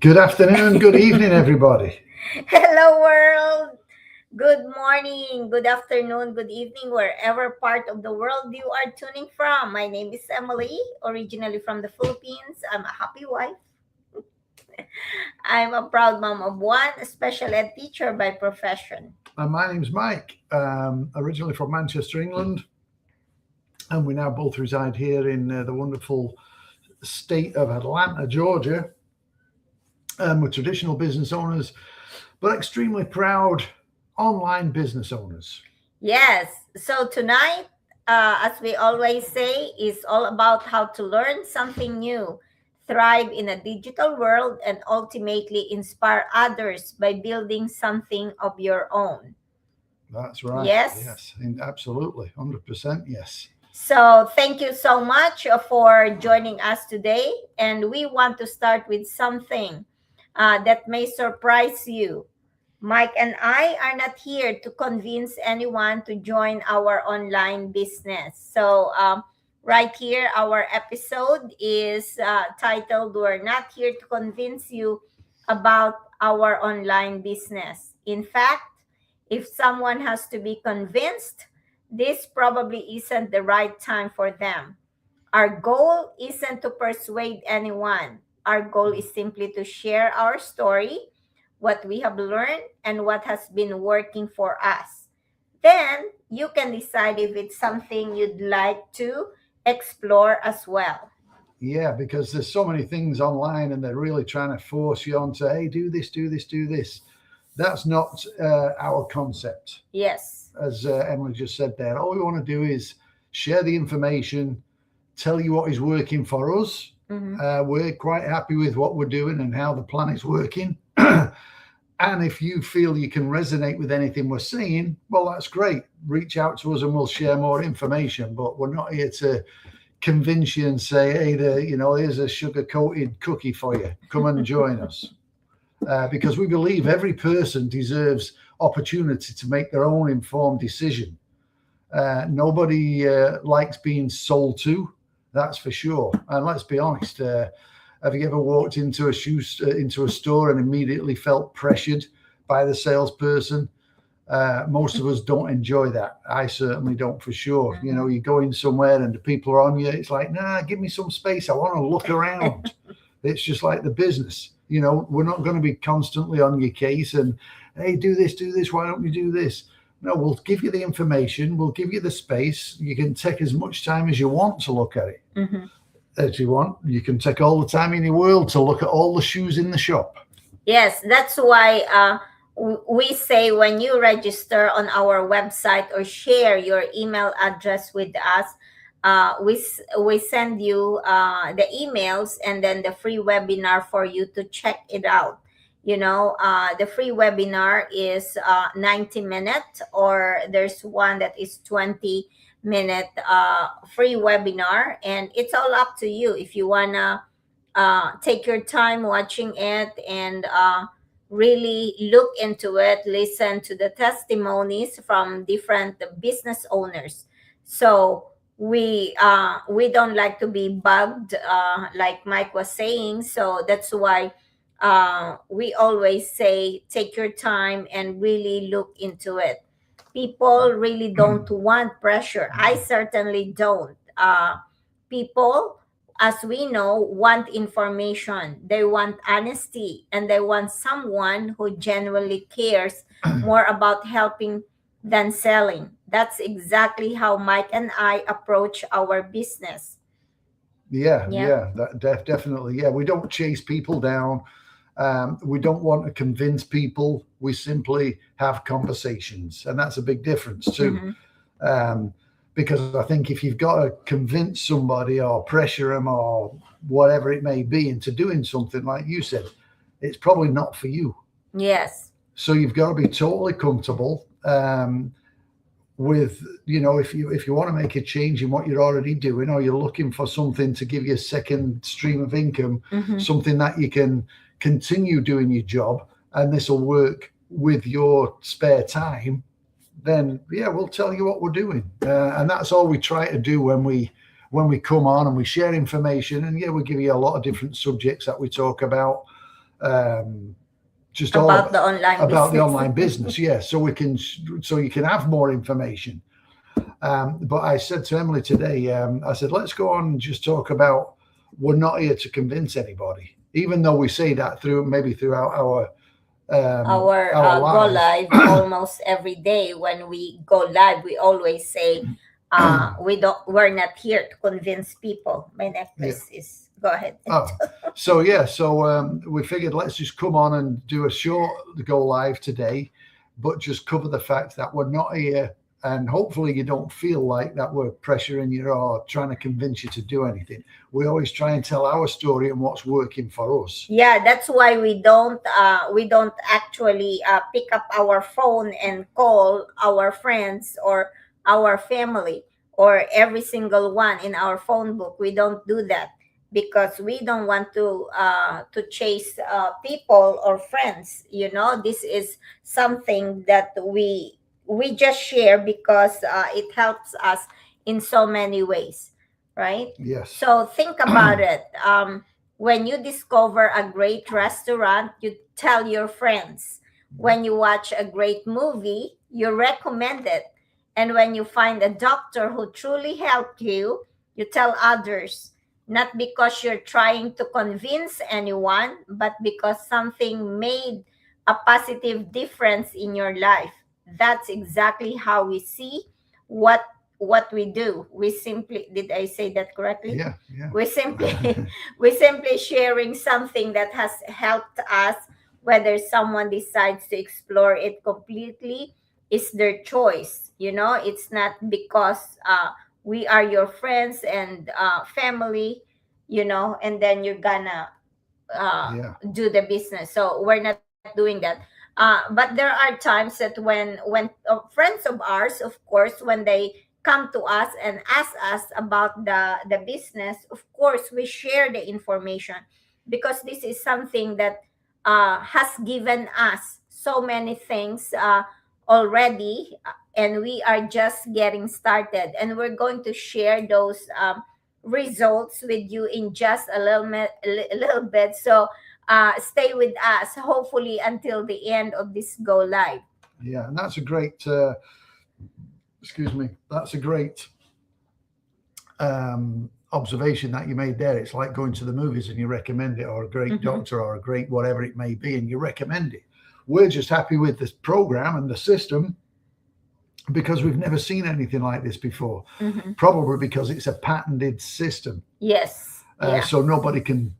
Good afternoon, good evening, everybody. Hello, world. Good morning, good afternoon, good evening, wherever part of the world you are tuning from. My name is Emily, originally from the Philippines. I'm a happy wife. I'm a proud mom of one, a special ed teacher by profession. And my name's Mike, originally from Manchester, England. And we now both reside here in the wonderful state of Atlanta, Georgia. We're traditional business owners, but extremely proud online business owners. Yes, so tonight, as we always say, is all about how to learn something new, thrive in a digital world, and ultimately inspire others by building something of your own. That's right. Yes. Absolutely. 100% yes. So, thank you so much for joining us today. And we want to start with something that may surprise you. Mike and I are not here to convince anyone to join our online business. So, right here, our episode is titled We're Not Here to Convince You About Our Online Business. In fact, if someone has to be convinced, this probably isn't the right time for them. Our goal isn't to persuade anyone. Our goal is simply to share our story, what we have learned, and what has been working for us. Then you can decide if it's something you'd like to explore as well. Yeah, because there's so many things online and they're really trying to force you on to, hey, do this, do this, do this. That's not our concept. Yes. As Emily just said there, all we want to do is share the information, tell you what is working for us. We're quite happy with what we're doing and how the plan is working. And if you feel you can resonate with anything we're saying, well, that's great. Reach out to us and we'll share more information. But we're not here to convince you and say, hey, here's a sugar-coated cookie for you. Come and join us. Because we believe every person deserves opportunity to make their own informed decision. Nobody likes being sold to, that's for sure. And let's be honest, have you ever walked into a store and immediately felt pressured by the salesperson? Most of us don't enjoy that. I certainly don't, for sure. You go in somewhere and the people are on you. It's like, nah, give me some space. I want to look around. It's just like the business. We're not going to be constantly on your case and, hey, do this, why don't you do this? No, we'll give you the information, we'll give you the space. You can take as much time as you want to look at it. If you want, you can take all the time in the world to look at all the shoes in the shop. Yes, that's why we say when you register on our website or share your email address with us, we send you the emails and then the free webinar for you to check it out. The free webinar is 90 minutes, or there's one that is 20-minute free webinar, and it's all up to you if you wanna take your time watching it and really look into it, listen to the testimonies from different business owners. So we don't like to be bugged, like Mike was saying. So that's why we always say take your time and really look into it. People really don't want pressure. I certainly don't. People, as we know, want information. They want honesty, and they want someone who genuinely cares more about helping than selling. That's exactly how Mike and I approach our business. Yeah, definitely. Yeah, we don't chase people down. We don't want to convince people. We simply have conversations, and that's a big difference too. Because I think if you've got to convince somebody or pressure them or whatever it may be into doing something, like you said, it's probably not for you. Yes. So you've got to be totally comfortable with, if you want to make a change in what you're already doing, or you're looking for something to give you a second stream of income, something that you can continue doing your job, and this will work with your spare time, then we'll tell you what we're doing. And that's all we try to do when we come on and we share information. And we give you a lot of different subjects that we talk about. just all about the online about the business. online business. Yeah, so you can have more information. But I said to Emily today, I said, let's go on and just talk about, we're not here to convince anybody, even though we say that throughout our Go live almost every day. When we go live, we always say we're not here to convince people. My necklace is, go ahead. So we figured, let's just come on and do a short go live today, but just cover the fact that we're not here, and hopefully you don't feel like that we're pressuring you or trying to convince you to do anything. We always try and tell our story and what's working for us. Yeah, that's why we don't actually pick up our phone and call our friends or our family or every single one in our phone book. We don't do that because we don't want to chase people or friends. This is something that we just share because it helps us in so many ways, right? Yes. So think about it. When you discover a great restaurant, you tell your friends. When you watch a great movie, you recommend it. And when you find a doctor who truly helped you, you tell others. Not because you're trying to convince anyone, but because something made a positive difference in your life. That's exactly how we see what we do. We simply, did I say that correctly? Yeah. We simply sharing something that has helped us. Whether someone decides to explore it completely is their choice. It's not because we are your friends and family, and then you're gonna do the business. So we're not doing that. But there are times that when friends of ours, of course, when they come to us and ask us about the business, of course we share the information, because this is something that has given us so many things already, and we are just getting started, and we're going to share those results with you in just a little bit. So stay with us, hopefully until the end of this go live. Yeah, and that's a great that's a great observation that you made there. It's like going to the movies and you recommend it, or a great doctor, or a great whatever it may be, and you recommend it. We're just happy with this program and the system because we've never seen anything like this before. Probably because it's a patented system. Yes. So nobody can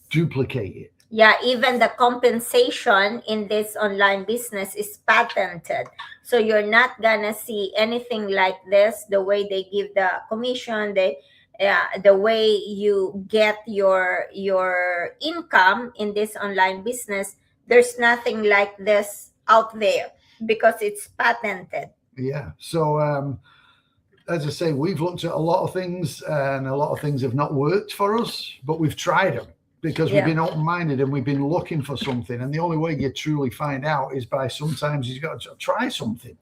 duplicate it. Yeah, even the compensation in this online business is patented. So you're not gonna see anything like this, the way they give the commission, the way you get your income in this online business. There's nothing like this out there because it's patented. Yeah. So as I say, we've looked at a lot of things, and a lot of things have not worked for us, but we've tried them. Because we've been open-minded and we've been looking for something. And the only way you truly find out is by sometimes you've got to try something.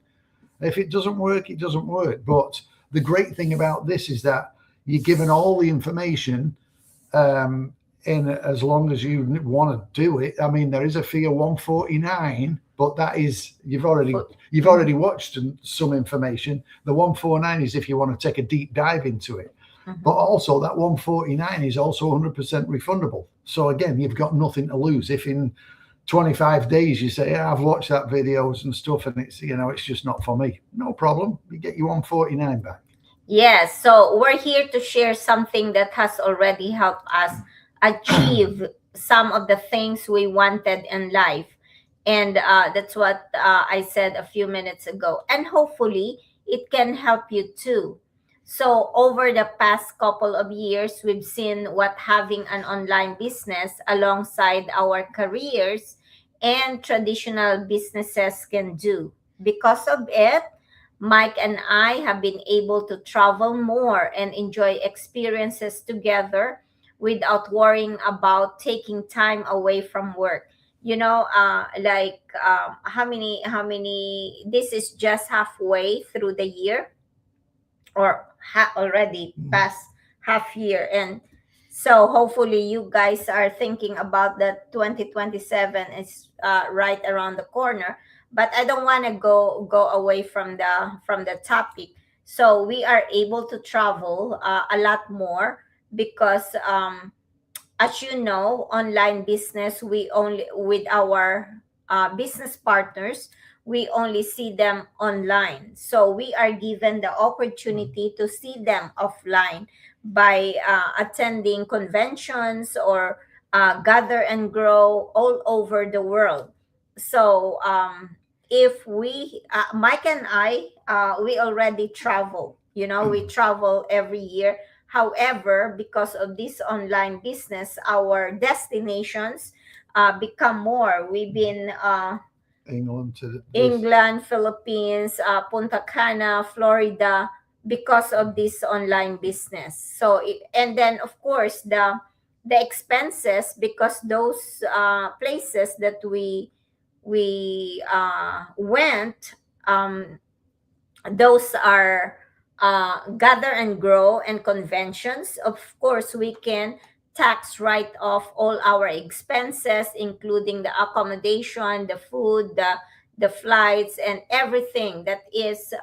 If it doesn't work, it doesn't work. But the great thing about this is that you're given all the information in as long as you want to do it. I mean, there is a fee of $149, but that is, you've already watched some information. The $149 is if you want to take a deep dive into it. But also that $149 is also 100% refundable. So again, you've got nothing to lose. If in 25 days you say, I've watched that videos and stuff and it's, it's just not for me, no problem. You get your $149 back. Yes. So we're here to share something that has already helped us achieve some of the things we wanted in life. And that's what I said a few minutes ago. And hopefully it can help you too. So over the past couple of years, we've seen what having an online business alongside our careers and traditional businesses can do. Because of it, Mike and I have been able to travel more and enjoy experiences together without worrying about taking time away from work. This is just halfway through the year, or already past half year, and So hopefully you guys are thinking about that 2027 is right around the corner. But I don't want to go away from the topic. So we are able to travel a lot more because as you know, online business, we only with our business partners, we only see them online. So we are given the opportunity to see them offline by attending conventions or gather and grow all over the world. So if we, Mike and I, we already travel. You know, we travel every year. However, because of this online business, our destinations become more. We've been England to England, Philippines, Punta Cana, Florida, because of this online business. So, and then of course the expenses, because those places that we went, those are gather and grow and conventions. Of course, we can tax write off all our expenses, including the accommodation, the food, the flights, and everything that is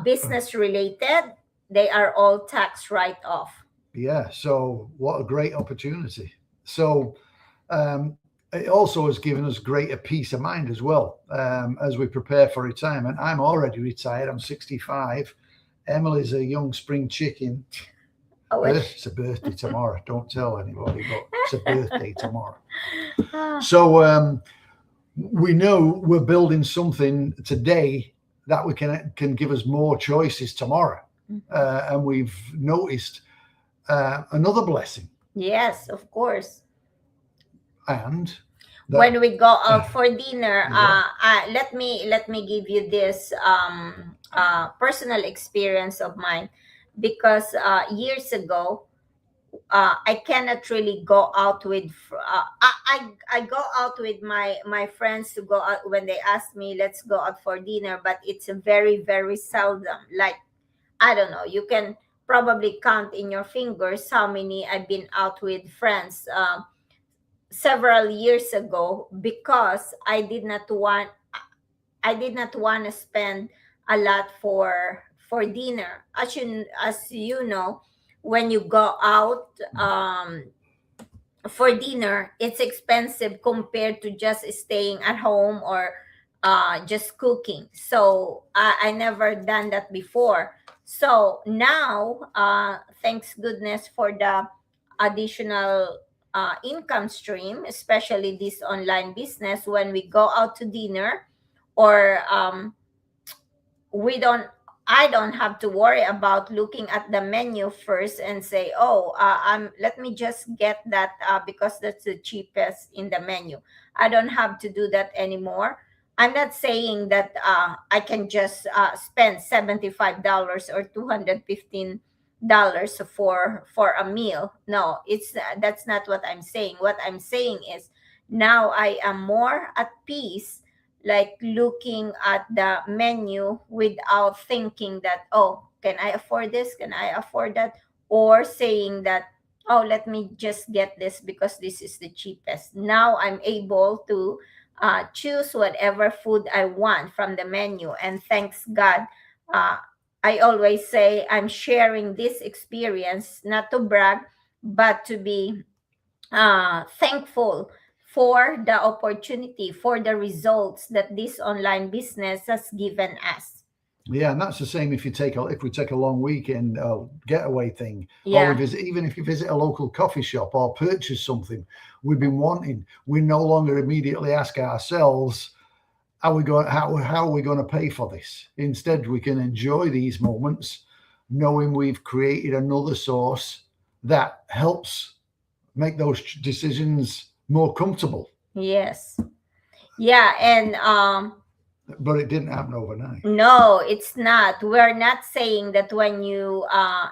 business related. They are all tax write off. yeah. So what a great opportunity. So it also has given us greater peace of mind as well as we prepare for retirement. I'm already retired. I'm 65. Emily's a young spring chicken. I wish. It's a birthday tomorrow. Don't tell anybody, but it's a birthday tomorrow. Ah, So we know we're building something today that we can give us more choices tomorrow. And we've noticed another blessing. yes, of course. And When we go out for dinner, Yeah. let me give you this personal experience of mine, because years ago, I cannot really go out with I go out with my friends to go out when they ask me, let's go out for dinner, but it's a very very seldom. Like, I don't know, you can probably count in your fingers how many I've been out with friends several years ago, because I did not want to spend a lot for dinner. As you know, when you go out for dinner, it's expensive compared to just staying at home or just cooking. So I never done that before. So now, thanks goodness for the additional income stream, especially this online business. When we go out to dinner, or we don't I don't have to worry about looking at the menu first and say, oh, let me just get that because that's the cheapest in the menu. I don't have to do that anymore. I'm not saying that I can just spend $75 or $215 for a meal. No, it's that's not what I'm saying. What I'm saying is, now I am more at peace, like looking at the menu without thinking that, oh, can I afford this, can I afford that, or saying that, oh, let me just get this because this is the cheapest. Now I'm able to choose whatever food I want from the menu, and thanks God, uh, I always say I'm sharing this experience not to brag, but to be thankful for the opportunity, for the results that this online business has given us. Yeah, and that's the same if we take a long weekend getaway thing, or Yeah. we visit, even if you visit a local coffee shop or purchase something we've been wanting. We no longer immediately ask ourselves, how are we going to pay for this? Instead, we can enjoy these moments knowing we've created another source that helps make those decisions more comfortable. Yes. Yeah, and But it didn't happen overnight. no, it's not. We're not saying that when you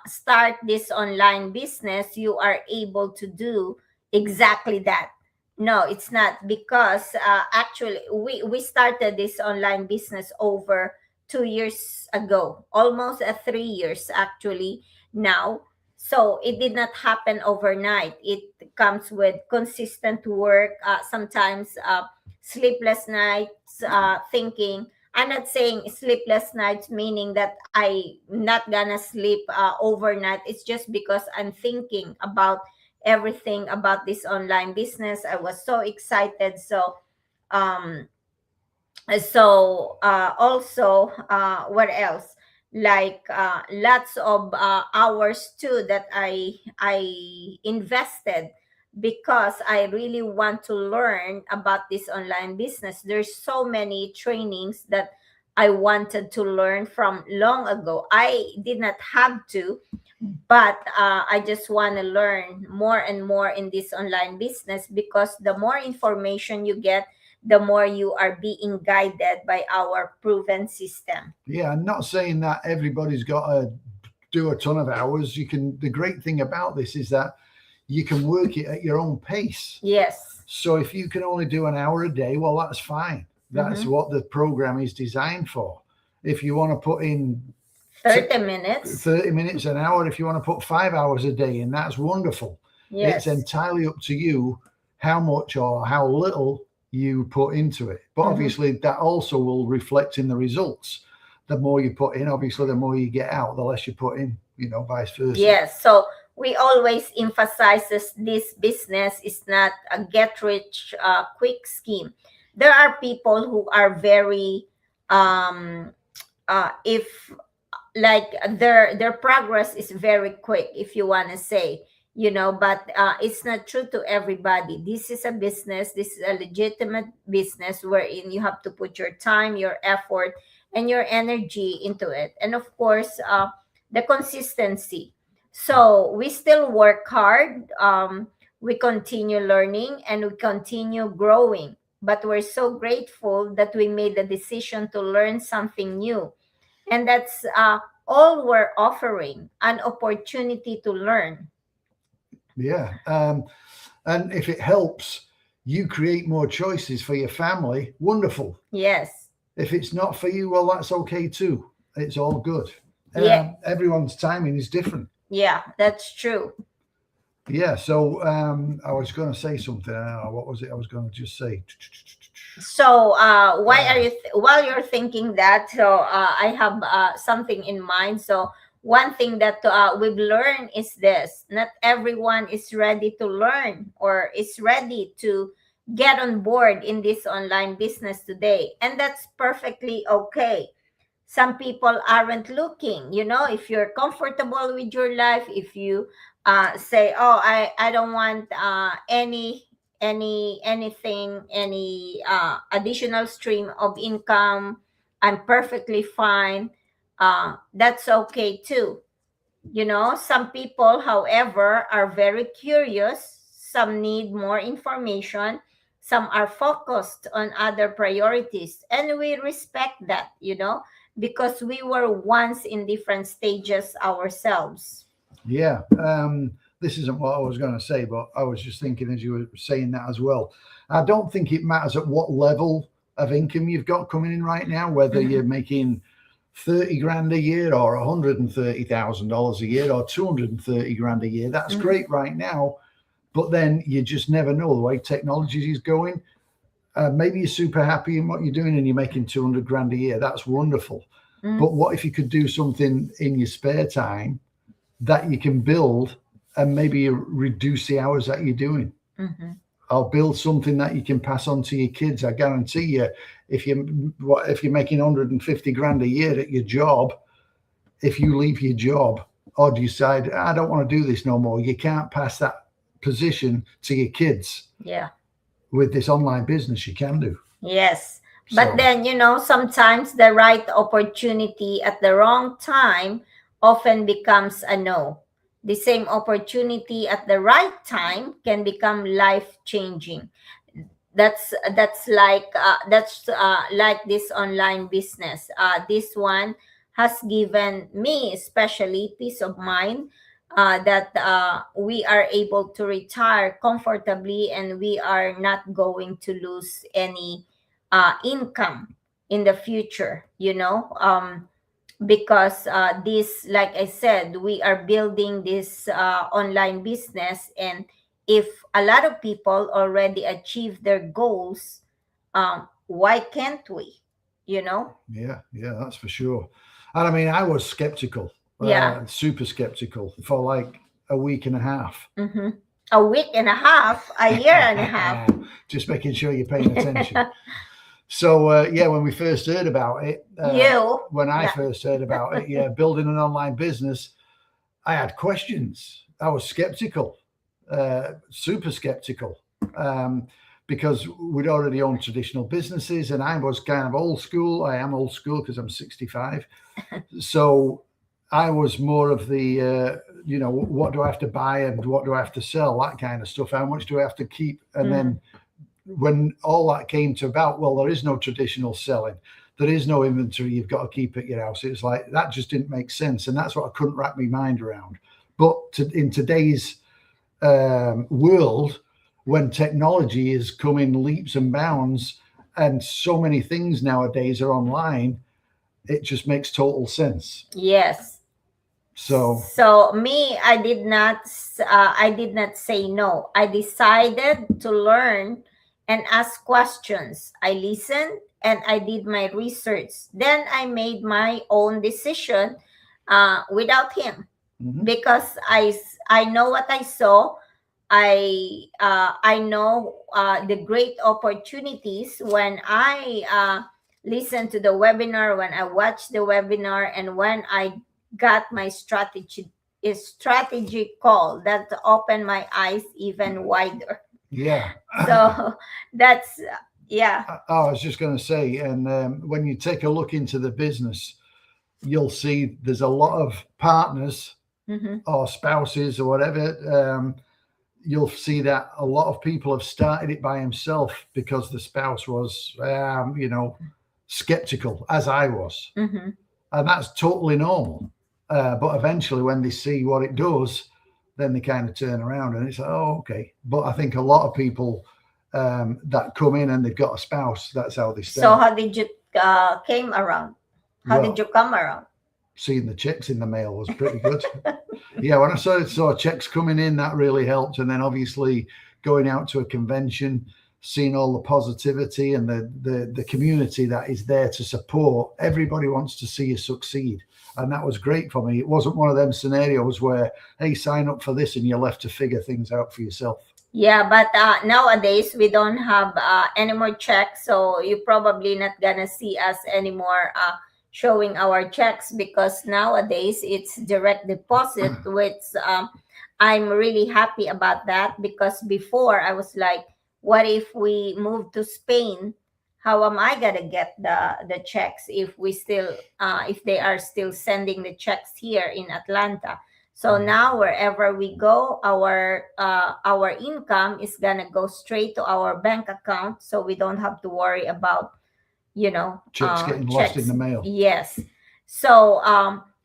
start this online business, you are able to do exactly that. No, it's not, because actually we started this online business over 2 years ago, almost 3 years actually now. So it did not happen overnight. It comes with consistent work, sometimes sleepless nights, thinking. I'm not saying sleepless nights meaning that I'm not gonna sleep overnight. It's just because I'm thinking about everything about this online business. I was so excited. Um, also, what else? Like lots of hours too that I invested because I really want to learn about this online business. There's so many trainings that I wanted to learn from long ago. I did not have to, but I just want to learn more and more in this online business, because the more information you get, the more you are being guided by our proven system. Yeah, I'm not saying that everybody's got to do a ton of hours. You can. The great thing about this is that you can work it at your own pace. Yes. So if you can only do an hour a day, well, that's fine. That's what the program is designed for. If you want to put in 30 minutes. 30 minutes, an hour, if you want to put 5 hours a day in, that's wonderful. Yes. It's entirely up to you how much or how little you put into it. But obviously that also will reflect in the results. The more you put in, obviously the more you get out, the less you put in, vice versa. Yes. So we always emphasizes this business is not a get rich quick scheme. There are people who are very if like their progress is very quick, if you want to say, but it's not true to everybody. This is a business, this is a legitimate business wherein you have to put your time, your effort, and your energy into it, and of course the consistency. So we still work hard, we continue learning and we continue growing, but we're so grateful that we made the decision to learn something new. And that's all we're offering, an opportunity to learn. Yeah. And if it helps you create more choices for your family, wonderful. Yes. If it's not for you, well, that's okay too. It's all good. Yeah. Everyone's timing is different. Yeah, that's true. Yeah. So I was going to say something. What was it I was going to just say? So while you're thinking that, so I have something in mind. So one thing that we've learned is this: not everyone is ready to learn or is ready to get on board in this online business today, and that's perfectly okay. Some people aren't looking, if you're comfortable with your life, if you say, oh, I don't want any additional stream of income, I'm perfectly fine, that's okay too. Some people, however, are very curious, some need more information, some are focused on other priorities, and we respect that, because we were once in different stages ourselves. Yeah. This isn't what I was going to say, but I was just thinking as you were saying that as well. I don't think it matters at what level of income you've got coming in right now, whether you're making 30 grand a year or $130,000 a year or 230 grand a year. That's great right now. But then you just never know the way technology is going. Maybe you're super happy in what you're doing and you're making 200 grand a year. That's wonderful. But what if you could do something in your spare time that you can build and maybe you reduce the hours that you're doing? Or build something that you can pass on to your kids. I guarantee you, if you're making 150 grand a year at your job, if you leave your job or decide, I don't want to do this no more, you can't pass that position to your kids. Yeah. With this online business, you can do. Yes. But then, sometimes the right opportunity at the wrong time often becomes a no. The same opportunity at the right time can become life-changing. That's like this online business. This one has given me especially peace of mind, that we are able to retire comfortably and we are not going to lose any income in the future. because this, like I said, we are building this online business, and if a lot of people already achieve their goals, why can't we? You know? Yeah, that's for sure. And I mean, I was skeptical, Yeah. super skeptical for like a week and a half. Mm-hmm. A week and a half, a year and a half. Just making sure you're paying attention. So when we first heard about it, when I first heard about it, building an online business, I had questions. I was skeptical, super skeptical, because we'd already owned traditional businesses, and I was kind of old school. I am old school because I'm 65. So I was more of the, what do I have to buy and what do I have to sell, that kind of stuff. How much do I have to keep? And then when all that came to about, well, there is no traditional selling. There is no inventory you've got to keep at your house. It's like, that just didn't make sense. And that's what I couldn't wrap my mind around. But in today's world, when technology is coming leaps and bounds and so many things nowadays are online, it just makes total sense. Yes. So me, I did not say no. I decided to learn and ask questions. I listened and I did my research. Then I made my own decision without him, because I know what I saw. I know the great opportunities when I listened to the webinar, when I watched the webinar, and when I got my strategy call that opened my eyes even wider. Yeah. So that's yeah. I was just going to say, and when you take a look into the business, you'll see there's a lot of partners or spouses or whatever. You'll see that a lot of people have started it by himself because the spouse was, skeptical, as I was. And that's totally normal. But eventually when they see what it does, then they kind of turn around and it's like, oh, okay. But I think a lot of people that come in and they've got a spouse, that's how they start. So how did you came around? How did you come around? Seeing the checks in the mail was pretty good. Yeah, when I saw checks coming in, that really helped. And then obviously going out to a convention, seeing all the positivity and the community that is there to support. Everybody wants to see you succeed. And that was great for me. It wasn't one of them scenarios where, hey, sign up for this and you're left to figure things out for yourself. Yeah, but nowadays we don't have any more checks. So you're probably not going to see us anymore showing our checks, because nowadays it's direct deposit, which I'm really happy about that, because before I was like, what if we move to Spain? How am I gonna get the checks if we still if they are still sending the checks here in Atlanta? So now wherever we go, our income is gonna go straight to our bank account, so we don't have to worry about checks getting lost in the mail. Yes. So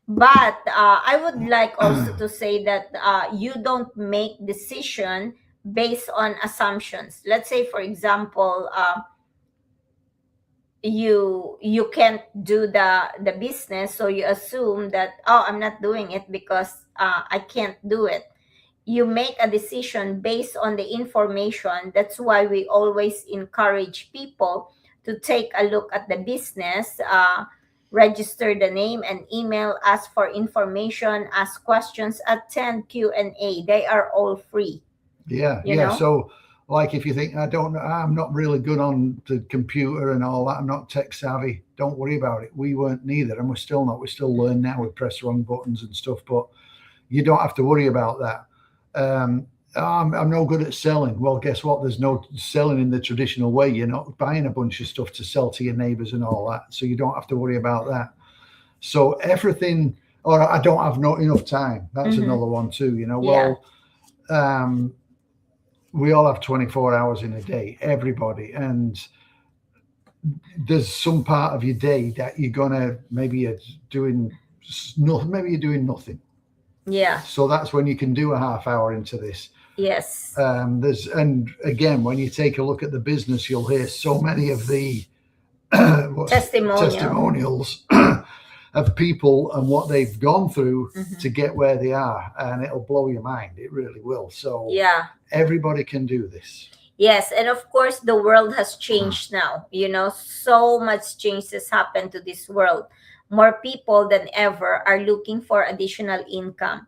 but I would like also to say that you don't make decision based on assumptions. Let's say, for example, you can't do the business, so you assume that, oh, I'm not doing it because I can't do it. You make a decision based on the information. That's why we always encourage people to take a look at the business, register the name and email, ask for information, ask questions, attend Q&A. They are all free. Yeah. So like if you think, I'm not really good on the computer and all that, I'm not tech savvy, don't worry about it. We weren't neither, and we're still not. We still learn now. We press wrong buttons and stuff, but you don't have to worry about that. I'm no good at selling. Well, guess what? There's no selling in the traditional way. You're not buying a bunch of stuff to sell to your neighbors and all that. So you don't have to worry about that. So everything, or I don't have enough time. That's another one too, we all have 24 hours in a day, everybody. And there's some part of your day that you're gonna, maybe you're doing nothing. Yeah. So that's when you can do a half hour into this. Yes. And again, when you take a look at the business, you'll hear so many of the testimonials. of people and what they've gone through Mhm. to get where they are, and it'll blow your mind. It really will. So Yeah. everybody can do this. Yes, and of course the world has changed now. So much change has happened to this world. More people than ever are looking for additional income.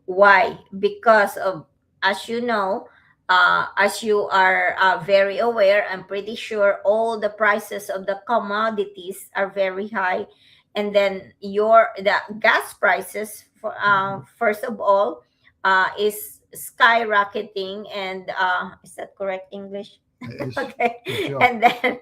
Why? Because of, as you know, as you are very aware, I'm pretty sure all the prices of the commodities are very high, and then the gas prices, first of all, is skyrocketing, and is that correct English? It is. Okay, Good job. and then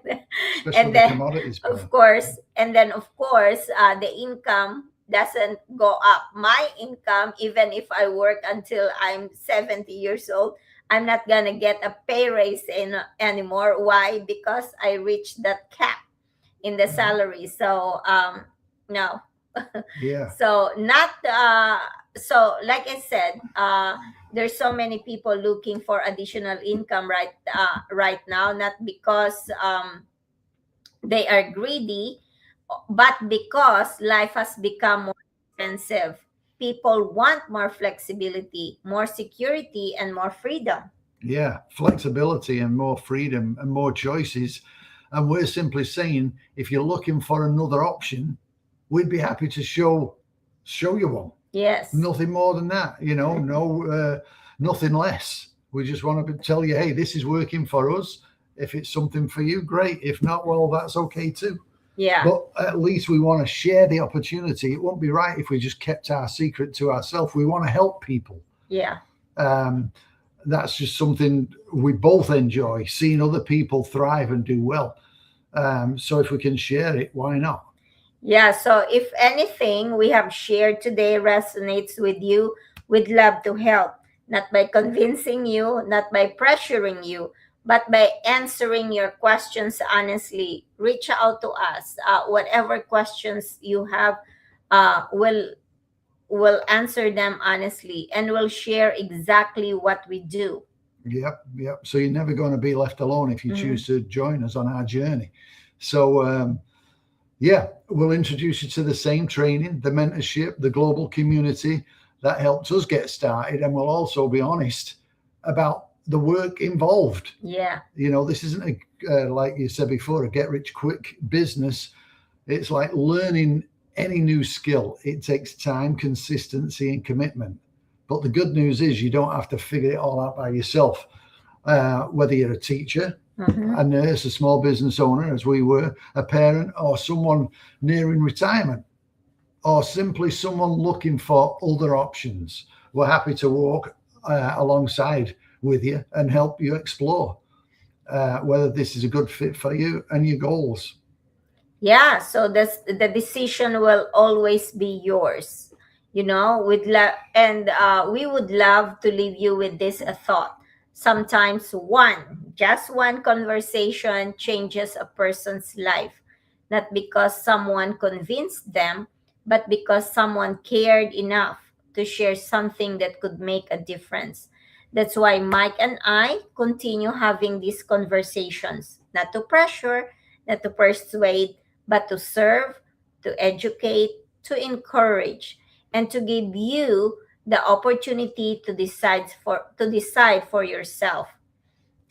Especially and the then commodities. of course, the income doesn't go up. My income, even if I work until I'm 70 years old, I'm not gonna get a pay raise anymore. Why? Because I reached that cap in the salary. So no. Yeah. So not so like I said, there's so many people looking for additional income right now, not because they are greedy, but because life has become more expensive. People want more flexibility, more security, and more freedom. Yeah, flexibility and more freedom and more choices. And we're simply saying, if you're looking for another option, we'd be happy to show you one. Yes. Nothing more than that, nothing less. We just want to tell you, hey, this is working for us. If it's something for you, great. If not, well, that's okay too. Yeah. But at least we want to share the opportunity. It won't be right if we just kept our secret to ourselves. We want to help people. Yeah. That's just something we both enjoy, seeing other people thrive and do well. So if we can share it, why not? Yeah. So if anything we have shared today resonates with you, we'd love to help, not by convincing you, not by pressuring you, but by answering your questions honestly. Reach out to us. Whatever questions you have, we'll answer them honestly, and we'll share exactly what we do. Yep. So you're never going to be left alone if you choose to join us on our journey. So we'll introduce you to the same training, the mentorship, the global community that helped us get started, and we'll also be honest about the work involved. Yeah. This isn't like you said before, a get rich quick business. It's like learning any new skill. It takes time, consistency, and commitment. But the good news is you don't have to figure it all out by yourself. Whether you're a teacher, a nurse, a small business owner, as we were, a parent, or someone nearing retirement, or simply someone looking for other options, we're happy to walk alongside with you and help you explore whether this is a good fit for you and your goals. Yeah, so the decision will always be yours. We would love to leave you with this thought. Sometimes just one conversation changes a person's life, not because someone convinced them, but because someone cared enough to share something that could make a difference. That's why Mike and I continue having these conversations, not to pressure, not to persuade, but to serve, to educate, to encourage, and to give you the opportunity to decide for yourself.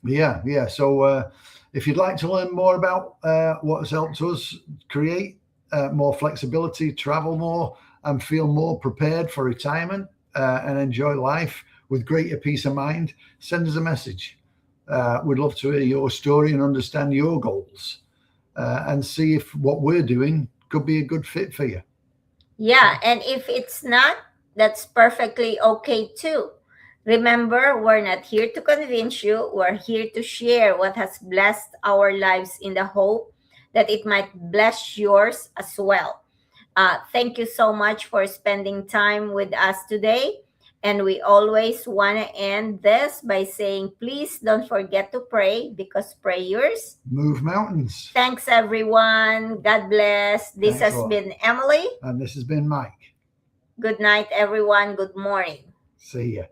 Yeah. So if you'd like to learn more about what has helped us create more flexibility, travel more, and feel more prepared for retirement and enjoy life with greater peace of mind, send us a message. We'd love to hear your story and understand your goals and see if what we're doing could be a good fit for you. Yeah, and if it's not, that's perfectly okay too. Remember, we're not here to convince you. We're here to share what has blessed our lives in the hope that it might bless yours as well. Thank you so much for spending time with us today. And we always want to end this by saying, please don't forget to pray, because prayers move mountains. Thanks, everyone. God bless. This Thanks has been Emily. And this has been Mike. Good night, everyone. Good morning. See ya.